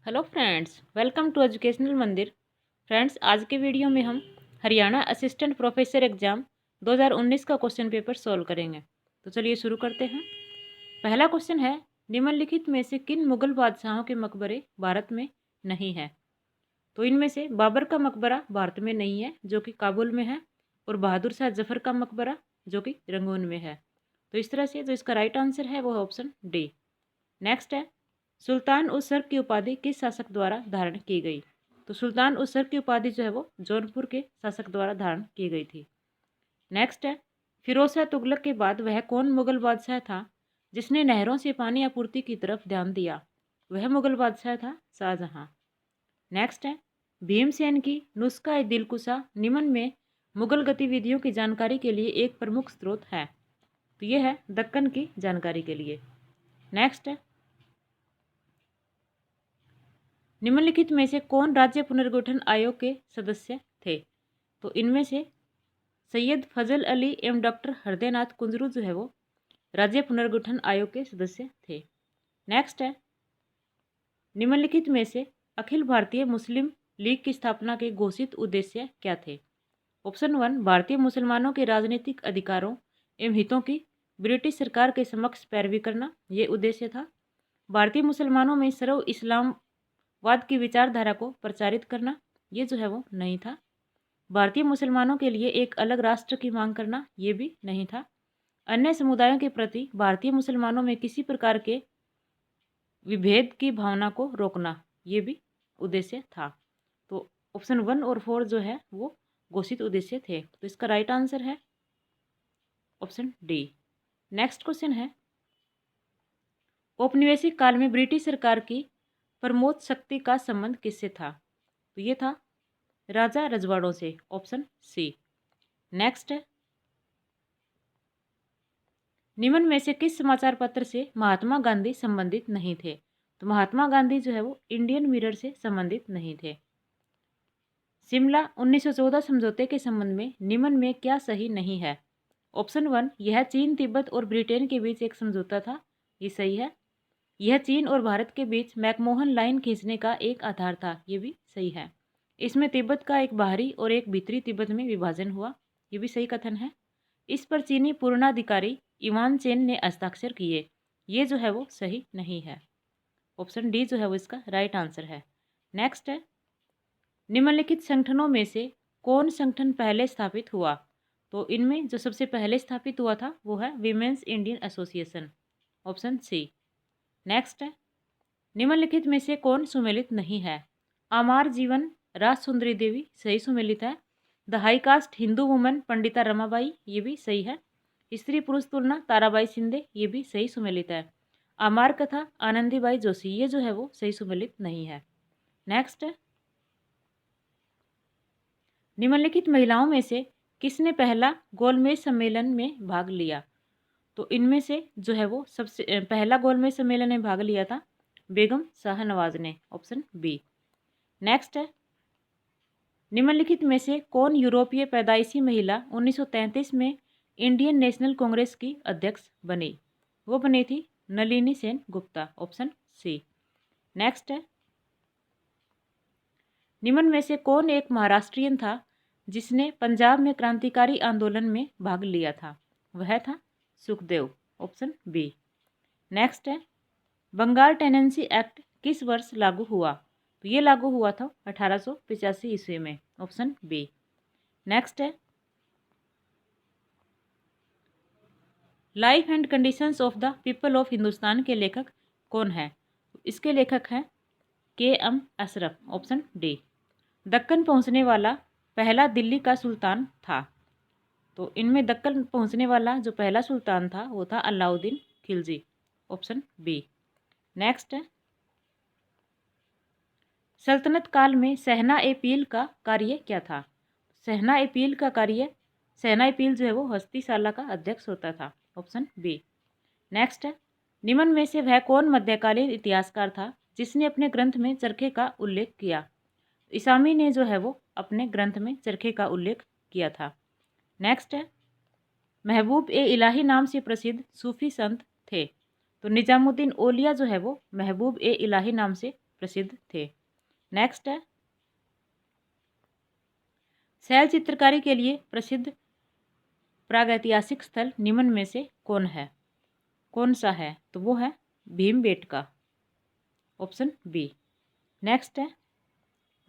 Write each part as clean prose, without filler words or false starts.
Hello friends, welcome to educational Mandir. Friends, आज के video में हम हरियाणा असिस्टेंट प्रोफेसर एग्जाम 2019 का क्वेश्चन पेपर सॉल्व करेंगे। तो चलिए शुरू करते हैं। पहला क्वेश्चन है, निम्नलिखित में से किन मुगल बादशाहों के मकबरे भारत में नहीं है? तो इनमें से बाबर का मकबरा भारत में नहीं है, जो कि काबुल में है, और बहादुर शाह जफर का मकबरा जो कि रंगून में है। तो इस तरह से जो इसका राइट आंसर है वो है ऑप्शन डी। नेक्स्ट है, सुल्तान उस सर्क की उपाधि किस शासक द्वारा धारण की गई? तो सुल्तान उस सर्क की उपाधि जो है वो जौनपुर के शासक द्वारा धारण की गई थी। नेक्स्ट है, फिरोज शाह तुगलक के बाद वह कौन मुगल बादशाह था जिसने नहरों से पानी आपूर्ति की तरफ ध्यान दिया? वह मुगल बादशाह था शाहजहां। नेक्स्ट है, भीमसेन की नुस्खा ए दिलकुशा निम्न में मुगल गतिविधियों की जानकारी के लिए एक प्रमुख स्रोत है। तो यह है दक्कन की जानकारी के लिए। नेक्स्ट है, निम्नलिखित में से कौन राज्य पुनर्गठन आयोग के सदस्य थे? तो इनमें से सैयद फजल अली एवं डॉक्टर हृदयनाथ कुंजरू जो है वो राज्य पुनर्गठन आयोग के सदस्य थे। नेक्स्ट है, निम्नलिखित में से अखिल भारतीय मुस्लिम लीग की स्थापना के घोषित उद्देश्य क्या थे? ऑप्शन 1, भारतीय मुसलमानों के राजनीतिक अधिकारों एवं हितों की ब्रिटिश सरकार के समक्ष पैरवी करना, ये उद्देश्य था। भारतीय मुसलमानों में सर्व इस्लामवाद की विचारधारा को प्रचारित करना, ये जो है वो नहीं था। भारतीय मुसलमानों के लिए एक अलग राष्ट्र की मांग करना, ये भी नहीं था। अन्य समुदायों के प्रति भारतीय मुसलमानों में किसी प्रकार के विभेद की भावना को रोकना, ये भी उद्देश्य था। तो ऑप्शन 1 और 4 जो है वो घोषित उद्देश्य थे। तो इसका राइट आंसर है ऑप्शन डी। नेक्स्ट क्वेश्चन है, औपनिवेशिक काल में ब्रिटिश सरकार की प्रमोद शक्ति का संबंध किससे था? तो ये था राजा रजवाड़ों से, ऑप्शन सी। नेक्स्ट है, निम्न में से किस समाचार पत्र से महात्मा गांधी संबंधित नहीं थे? तो महात्मा गांधी जो है वो इंडियन मिरर से संबंधित नहीं थे। शिमला 1914 समझौते के संबंध में निम्न में क्या सही नहीं है? ऑप्शन 1, यह चीन, तिब्बत और ब्रिटेन के बीच एक समझौता था, ये सही है। यह चीन और भारत के बीच मैकमोहन लाइन खींचने का एक आधार था, ये भी सही है। इसमें तिब्बत का एक बाहरी और एक भीतरी तिब्बत में विभाजन हुआ, ये भी सही कथन है। इस पर चीनी पूर्णाधिकारी इवान चेन ने हस्ताक्षर किए, ये जो है वो सही नहीं है। ऑप्शन डी जो है वो इसका राइट आंसर है। नेक्स्ट है, निम्नलिखित संगठनों में से कौन संगठन पहले स्थापित हुआ? तो इनमें जो सबसे पहले स्थापित हुआ था वो है women's Indian association, option C. Next है, निम्नलिखित में से कौन सुमेलित नहीं है? आमार जीवन राज सुंदरी देवी सही सुमेलित है। The high cast Hindu woman Pandita Ramabai, ये भी सही है। स्त्री पुरुष तुलना ताराबाई शिंदे, ये भी सही सुमेलित है। आमार कथा आनंदीबाई जोशी, ये जो है वो सही सुमेलित नहीं है। नेक्स्ट है, निम्नलिखित महिलाओं में से किसने पहला गोलमेज सम्मेलन में भाग लिया? तो इनमें से जो है वो सबसे पहला गोलमेज सम्मेलन में भाग लिया था बेगम शाहनवाज ने, ऑप्शन बी। नेक्स्ट है, निम्नलिखित में से कौन यूरोपीय पैदाइशी महिला 1933 में इंडियन नेशनल कांग्रेस की अध्यक्ष बनी? वो बनी थी Nalini Sengupta, option C. Next है, निम्न में से कौन एक महाराष्ट्रियन था जिसने पंजाब में क्रांतिकारी आंदोलन में भाग लिया था? वह था सुखदेव, ऑप्शन बी। नेक्स्ट है, बंगाल टेनेंसी एक्ट किस वर्ष लागू हुआ? तो ये लागू हुआ था 1885 ईस्वी में, ऑप्शन बी। नेक्स्ट है, life and conditions of the people of Hindustan के लेखक कौन है? इसके लेखक हैं KM. Ashraf, option D. Deccan पहुंचने वाला पहला दिल्ली का सुल्तान था। तो इनमें दक्कन पहुंचने वाला जो पहला सुल्तान था वो था Alauddin Khilji, option B. Next है, सल्तनत काल में सहना ए पील का कार्य क्या था? सहना ए पील का कार्य, सहना ए पील जो है वो हस्तीशाला का अध्यक्ष होता था, ऑप्शन बी। नेक्स्ट है, निम्न में से वह कौन मध्यकालीन इतिहासकार था जिसने अपने ग्रंथ में चरखे का उल्लेख किया? इसामी ने जो है वो अपने ग्रंथ में चरखे का उल्लेख किया था। नेक्स्ट है, महबूब ए इलाही नाम से प्रसिद्ध सूफी संत थे। तो निजामुद्दीन औलिया जो है वो महबूब ए इलाही नाम से प्रसिद्ध थे। नेक्स्ट है, शैल चित्रकारी के लिए प्रसिद्ध प्रागैतिहासिक स्थल निम्न में से कौन सा है? तो वो है भीमबेटका, ऑप्शन बी। नेक्स्ट है,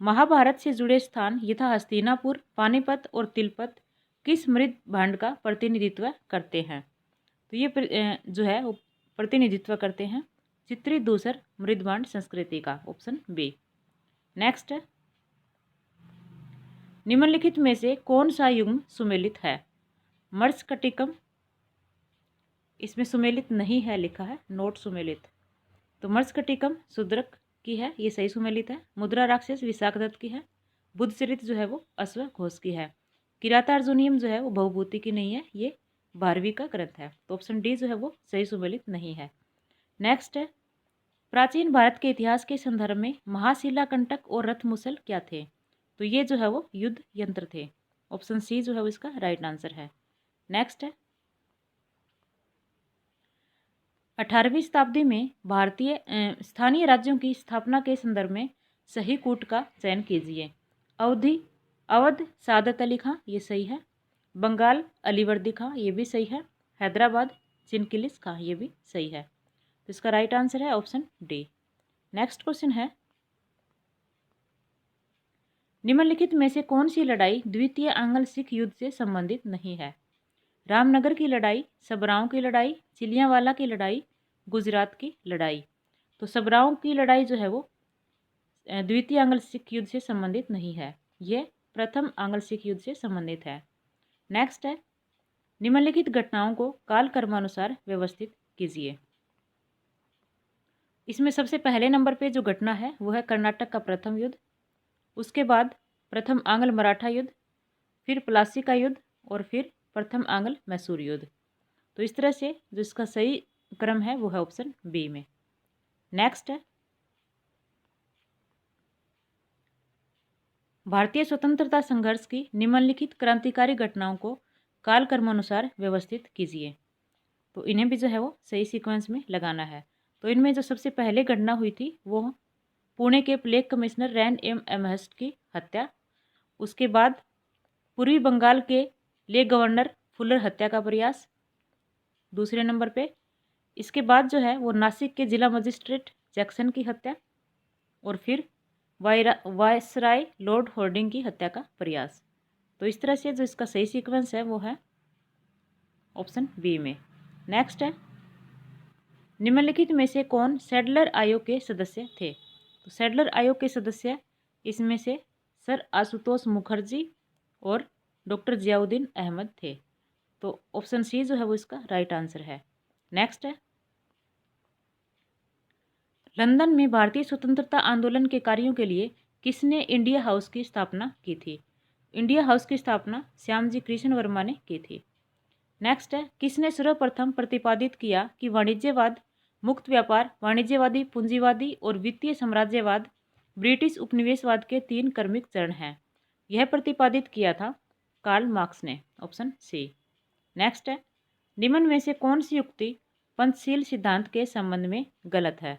महाभारत से जुड़े स्थान यथा हस्तिनापुर, पानीपत और तिलपत किस मृद भांड का प्रतिनिधित्व करते हैं? तो ये जो है वो प्रतिनिधित्व करते हैं चित्रित धूसर मृदभांड संस्कृति का, ऑप्शन बी। नेक्स्ट है, निम्नलिखित में से कौन सा युग्म सुमेलित है? मर्स्कटिकम, इसमें सुमेलित नहीं है, लिखा है नोट सुमेलित। तो मर्स्कटिकम शूद्रक की है, ये सही सुमेलित है। मुद्रा राक्षस विशाखदत्त की है। बुद्ध चरित्र जो है वो अश्व घोष की है। किरातार्जुनियम जो है वो भवभूति की नहीं है, ये भारवी का ग्रंथ है। तो ऑप्शन डी जो है वो सही सुमेलित नहीं है। नेक्स्ट है, प्राचीन भारत के इतिहास के संदर्भ में महाशिला कंटक और रथमुसल क्या थे? तो ये जो है वो युद्ध यंत्र थे। ऑप्शन सी जो है वो इसका राइट आंसर है। नेक्स्ट है, 18वीं शताब्दी में भारतीय स्थानीय राज्यों की स्थापना के संदर्भ में सही कूट का चयन कीजिए। अवध सादत अली खां, ये सही है। बंगाल अलीवर्दी खां, ये भी सही है। हैदराबाद चिनकिलिस खां, ये भी सही है। तो इसका राइट आंसर है ऑप्शन डी। नेक्स्ट क्वेश्चन है, निम्नलिखित में से कौन सी लड़ाई द्वितीय आंग्ल सिख युद्ध से संबंधित नहीं है? रामनगर की लड़ाई, सबराओं की लड़ाई, चिलियांवाला की लड़ाई, गुजरात की लड़ाई। तो सबराओं की लड़ाई जो है वो द्वितीय आंग्ल सिख युद्ध से संबंधित नहीं है, ये प्रथम आंग्ल सिख युद्ध से संबंधित है। नेक्स्ट है, निम्नलिखित घटनाओं को कालक्रमानुसार व्यवस्थित कीजिए। इसमें सबसे पहले नंबर पे जो घटना है वो है कर्नाटक का प्रथम युद्ध, उसके बाद प्रथम आंग्ल मराठा युद्ध, फिर प्लासी का युद्ध और फिर प्रथम आंग्ल मैसूर युद्ध। तो इस तरह से जो इसका सही क्रम है वो है ऑप्शन बी में। नेक्स्ट है, भारतीय स्वतंत्रता संघर्ष की निम्नलिखित क्रांतिकारी घटनाओं को कालक्रमानुसार व्यवस्थित कीजिए। तो इन्हें भी जो है वो सही सीक्वेंस में लगाना है। तो इनमें जो सबसे पहले घटना हुई थी वो पुणे के plague commissioner Rand M Amherst की हत्या, उसके बाद पूर्वी बंगाल के ले गवर्नर फुलर हत्या का प्रयास दूसरे नंबर पे, इसके बाद जो है वो नासिक के जिला मजिस्ट्रेट जैक्सन की हत्या और फिर वायसराय लॉर्ड होर्डिंग की हत्या का प्रयास। तो इस तरह से जो इसका सही सीक्वेंस है वो है ऑप्शन बी में। नेक्स्ट है, निम्नलिखित में से कौन सैडलर आयोग के सदस्य थे? तो सैडलर आयोग के सदस्य इसमें से सर आशुतोष मुखर्जी और डॉक्टर जियाउद्दीन अहमद थे। तो ऑप्शन सी जो है वो इसका राइट आंसर है। नेक्स्ट है, लंदन में भारतीय स्वतंत्रता आंदोलन के कार्यों के लिए किसने इंडिया हाउस की स्थापना की थी? इंडिया हाउस की स्थापना श्यामजी कृष्ण वर्मा ने की थी। नेक्स्ट है, किसने सर्वप्रथम प्रतिपादित किया कि वाणिज्यवाद, मुक्त व्यापार, वाणिज्यवादी, पूंजीवादी और वित्तीय साम्राज्यवाद ब्रिटिश उपनिवेशवाद के 3 क्रमिक चरण हैं? यह प्रतिपादित किया था कार्ल मार्क्स ने, ऑप्शन सी। नेक्स्ट है, निम्न में से कौन सी युक्ति पंचशील सिद्धांत के संबंध में गलत है?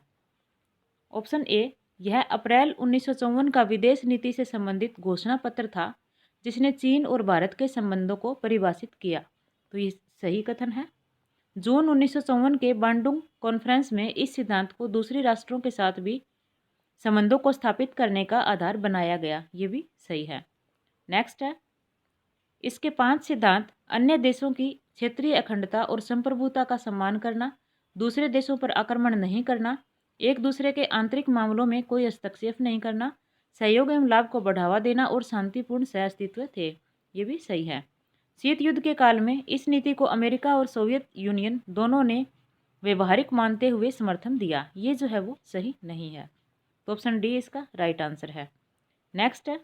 ऑप्शन ए, यह अप्रैल 1954 का विदेश नीति से संबंधित घोषणा पत्र था जिसने चीन और भारत के संबंधों को परिभाषित किया। तो ये सही कथन है। जून 1954 के बांडुंग कॉन्फ्रेंस में इस सिद्धांत को दूसरे राष्ट्रों के साथ भी संबंधों को स्थापित करने का आधार बनाया गया, ये भी सही है। नेक्स्ट है, इसके 5 सिद्धांत अन्य देशों की क्षेत्रीय अखंडता और संप्रभुता का सम्मान करना, दूसरे देशों पर आक्रमण नहीं करना, एक दूसरे के आंतरिक मामलों में कोई हस्तक्षेप नहीं करना, सहयोग एवं लाभ को बढ़ावा देना और शांतिपूर्ण सहअस्तित्व थे, ये भी सही है। शीत युद्ध के काल में इस नीति को अमेरिका और सोवियत यूनियन दोनों ने व्यवहारिक मानते हुए समर्थन दिया, ये जो है वो सही नहीं है। तो ऑप्शन डी इसका राइट आंसर है। नेक्स्ट है,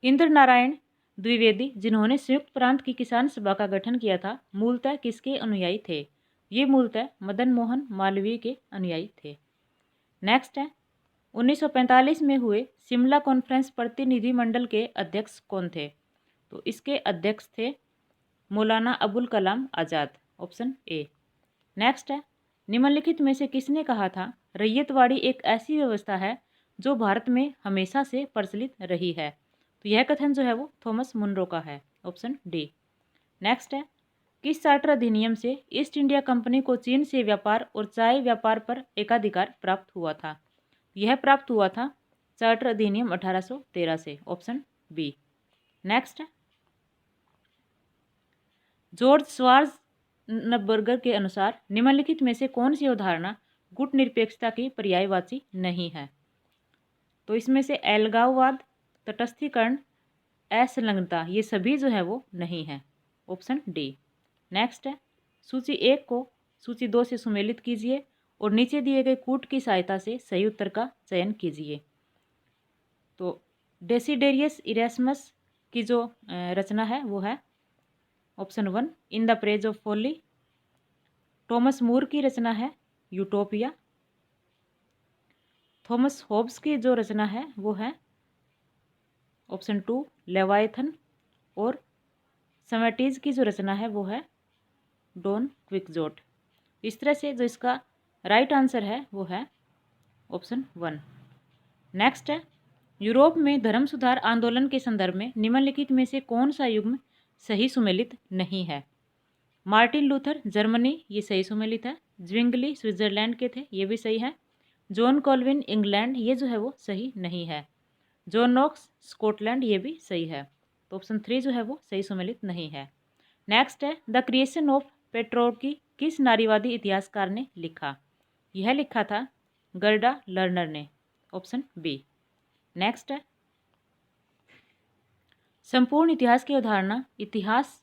इंद्र नारायण द्विवेदी जिन्होंने संयुक्त प्रांत की किसान सभा का गठन किया था, मूलतः किसके अनुयायी थे? ये मूलतः मदन मोहन मालवीय के अनुयायी थे। नेक्स्ट है, 1945 में हुए शिमला कॉन्फ्रेंस प्रतिनिधिमंडल के अध्यक्ष कौन थे? तो इसके अध्यक्ष थे Maulana Abul Kalam Azad, option A. Next है, निम्नलिखित में से किसने कहा था रैयतवाड़ी एक ऐसी व्यवस्था है जो भारत में हमेशा से प्रचलित रही है? तो यह कथन जो है वो थॉमस मुनरो का है, ऑप्शन डी। नेक्स्ट है, किस चार्टर अधिनियम से ईस्ट इंडिया कंपनी को चीन से व्यापार और चाय व्यापार पर एकाधिकार प्राप्त हुआ था? यह प्राप्त हुआ था चार्टर अधिनियम 1813 से, ऑप्शन बी। नेक्स्ट है, जॉर्ज श्वार्ज़नबर्गर के अनुसार निम्नलिखित में से कौन सी अवधारणा गुटनिरपेक्षता की पर्यायवाची नहीं है? तो इसमें से अलगाववाद, तटस्थीकरण, असंलग्नता, ये सभी जो है वो नहीं है, ऑप्शन डी। नेक्स्ट है, सूची 1 को सूची 2 से सुमेलित कीजिए और नीचे दिए गए कूट की सहायता से सही उत्तर का चयन कीजिए। तो डेसिडेरियस इरेस्मस की जो रचना है वो है option 1 in the praise of folly. Thomas More की रचना है यूटोपिया। थॉमस होब्स की जो रचना है वो है ऑप्शन 2 लेवायथन। और समेटीज की जो रचना है वो है डॉन क्विक्सोट। इस तरह से जो इसका राइट आंसर है वो है ऑप्शन 1। नेक्स्ट है, यूरोप में धर्म सुधार आंदोलन के संदर्भ में निम्नलिखित में से कौन सा युग्म सही सुमेलित नहीं है? मार्टिन लूथर जर्मनी, ये सही सुमेलित है। ज्विंगली स्विट्जरलैंड के थे, ये भी सही है। जॉन कॉल्विन इंग्लैंड, ये जो है वो सही नहीं है। जॉन नॉक्स स्कॉटलैंड, ये भी सही है। तो ऑप्शन 3 जो है वो सही सुमेलित नहीं है। नेक्स्ट है, द क्रिएशन ऑफ पेट्रोर्की किस नारीवादी इतिहासकार ने लिखा? यह लिखा था गर्डा लर्नर ने, ऑप्शन बी। नेक्स्ट है, संपूर्ण इतिहास की अवधारणा इतिहास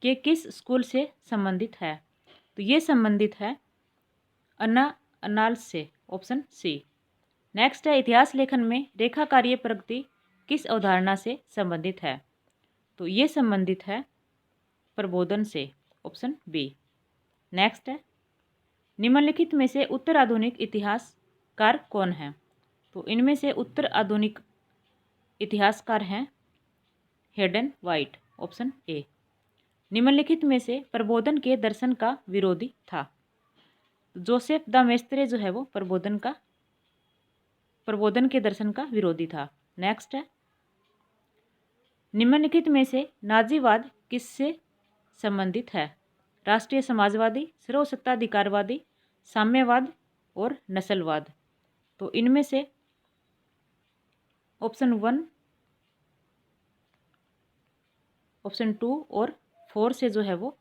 के किस स्कूल से संबंधित है? तो ये संबंधित है अनाल्स से, ऑप्शन सी। नेक्स्ट है, इतिहास लेखन में रेखाकार्य प्रगति किस अवधारणा से संबंधित है? तो ये संबंधित है प्रबोधन से, ऑप्शन बी। नेक्स्ट है, निम्नलिखित में से उत्तर आधुनिक इतिहासकार कौन है? तो इनमें से उत्तर आधुनिक इतिहासकार हैं हेडन वाइट, ऑप्शन ए। निम्नलिखित में से प्रबोधन के दर्शन का विरोधी था? जोसेफ द मेस्त्रे जो है वो प्रबोधन के दर्शन का विरोधी था। नेक्स्ट है, निम्नलिखित में से नाजीवाद किससे संबंधित है? राष्ट्रीय समाजवादी, सर्वसत्ताधिकारवादी, साम्यवाद और नस्लवाद। तो इनमें से ऑप्शन 1, ऑप्शन 2 और 4 से जो है वो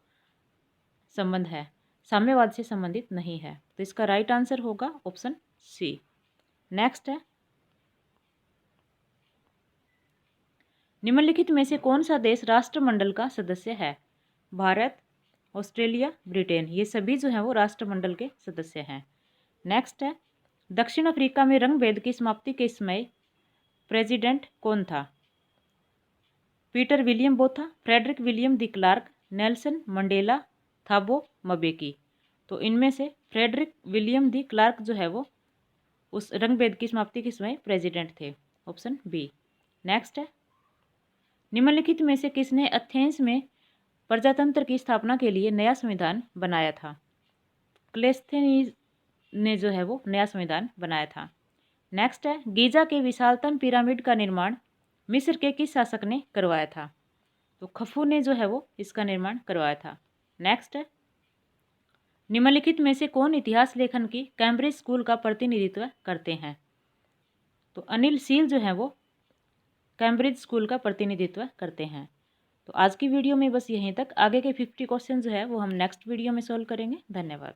संबंध है, साम्यवाद से संबंधित नहीं है। तो इसका राइट आंसर होगा ऑप्शन सी। नेक्स्ट है, निम्नलिखित में से कौन सा देश राष्ट्रमंडल का सदस्य है? भारत, ऑस्ट्रेलिया, ब्रिटेन, ये सभी जो हैं वो राष्ट्रमंडल के सदस्य हैं। नेक्स्ट है, दक्षिण अफ्रीका में रंग भेद की समाप्ति के समय प्रेसिडेंट कौन था? Pieter William Botha, Frederik William de Klerk, Nelson Mandela, Thabo Mbeki. तो इनमें से फ्रेडरिक विलियम द क्लार्क जो है वो उस रंग भेद की समाप्ति के समय प्रेसिडेंट थे, ऑप्शन बी। नेक्स्ट है, निम्नलिखित में से किसने एथेंस में प्रजातंत्र की स्थापना के लिए नया संविधान बनाया था? क्लेस्थेनीज ने जो है वो नया संविधान बनाया था। नेक्स्ट है, गीजा के विशालतम पिरामिड का निर्माण मिस्र के किस शासक ने करवाया था? तो खफू ने जो है वो इसका निर्माण करवाया था। नेक्स्ट है, निम्नलिखित में से कौन इतिहास लेखन की कैम्ब्रिज स्कूल का प्रतिनिधित्व करते हैं? तो अनिल सील जो है वो कैम्ब्रिज स्कूल का प्रतिनिधित्व करते हैं। तो आज की वीडियो में बस यहीं तक। आगे के 50 क्वेश्चन जो है वो हम नेक्स्ट वीडियो में सॉल्व करेंगे। धन्यवाद।